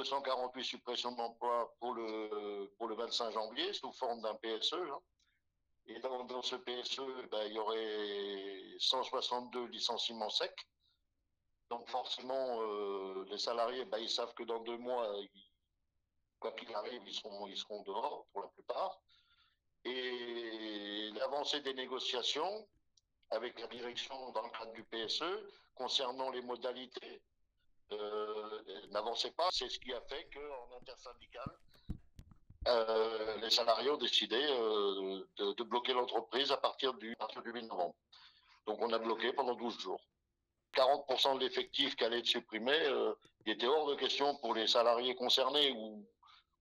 248 suppressions d'emplois pour le 25 janvier sous forme d'un PSE. Hein. Et dans ce PSE, ben, il y aurait 162 licenciements secs. Donc forcément, les salariés, ben, ils savent que dans 2 mois, quoi qu'il arrive, ils seront dehors pour la plupart. Et l'avancée des négociations avec la direction dans le cadre du PSE concernant les modalités n'avançait pas. C'est ce qui a fait qu'en intersyndical, les salariés ont décidé de bloquer l'entreprise à partir du 8 novembre. Donc on a bloqué pendant 12 jours. 40% de l'effectif qui allait être supprimé, il était hors de question pour les salariés concernés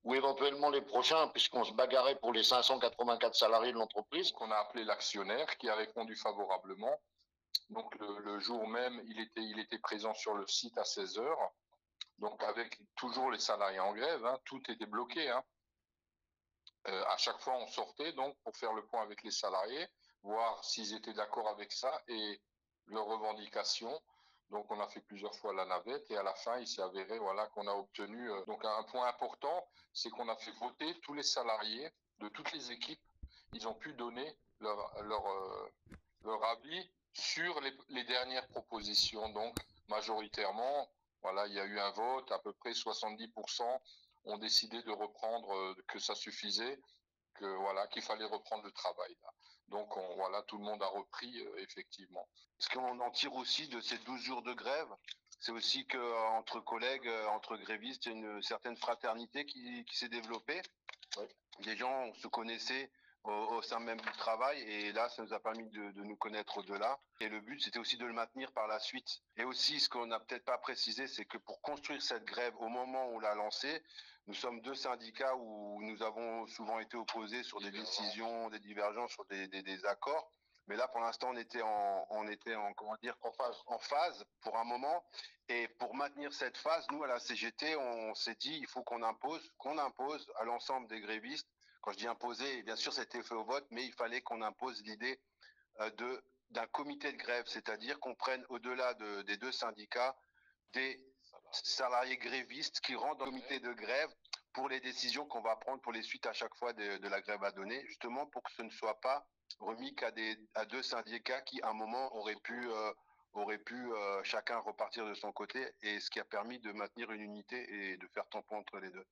ou éventuellement les prochains, puisqu'on se bagarrait pour les 584 salariés de l'entreprise. Qu'on a appelé l'actionnaire, qui a répondu favorablement. Donc le jour même, il était présent sur le site à 16 heures. Donc avec toujours les salariés en grève, hein, tout était bloqué. Hein. À chaque fois, on sortait donc pour faire le point avec les salariés, voir s'ils étaient d'accord avec ça et leurs revendications. Donc on a fait plusieurs fois la navette et à la fin, il s'est avéré voilà, qu'on a obtenu. Donc un point important, c'est qu'on a fait voter tous les salariés de toutes les équipes. Ils ont pu donner leur avis sur les dernières propositions. Donc majoritairement, voilà, il y a eu un vote, à peu près 70% ont décidé de reprendre, que ça suffisait, que voilà, qu'il fallait reprendre le travail. Là. Donc voilà, tout le monde a repris effectivement. Ce qu'on en tire aussi de ces 12 jours de grève, c'est aussi qu'entre collègues, entre grévistes, il y a une certaine fraternité qui s'est développée. Oui. Les gens se connaissaient au sein même du travail et là ça nous a permis de nous connaître au-delà et le but c'était aussi de le maintenir par la suite. Et aussi ce qu'on n'a peut-être pas précisé, c'est que pour construire cette grève au moment où on l'a lancée, nous sommes 2 syndicats où nous avons souvent été opposés sur des décisions, des divergences, sur des accords. Mais là, pour l'instant, on était en comment dire, en phase pour un moment. Et pour maintenir cette phase, nous, à la CGT, on s'est dit, il faut qu'on impose à l'ensemble des grévistes. Quand je dis imposer, bien sûr, c'était fait au vote, mais il fallait qu'on impose l'idée d'un comité de grève, c'est-à-dire qu'on prenne au-delà des 2 syndicats des salariés grévistes qui rentrent dans le comité de grève pour les décisions qu'on va prendre pour les suites à chaque fois de la grève à donner, justement pour que ce ne soit pas remis à 2 syndicats qui, à un moment, auraient pu chacun repartir de son côté, et ce qui a permis de maintenir une unité et de faire tampon entre les deux.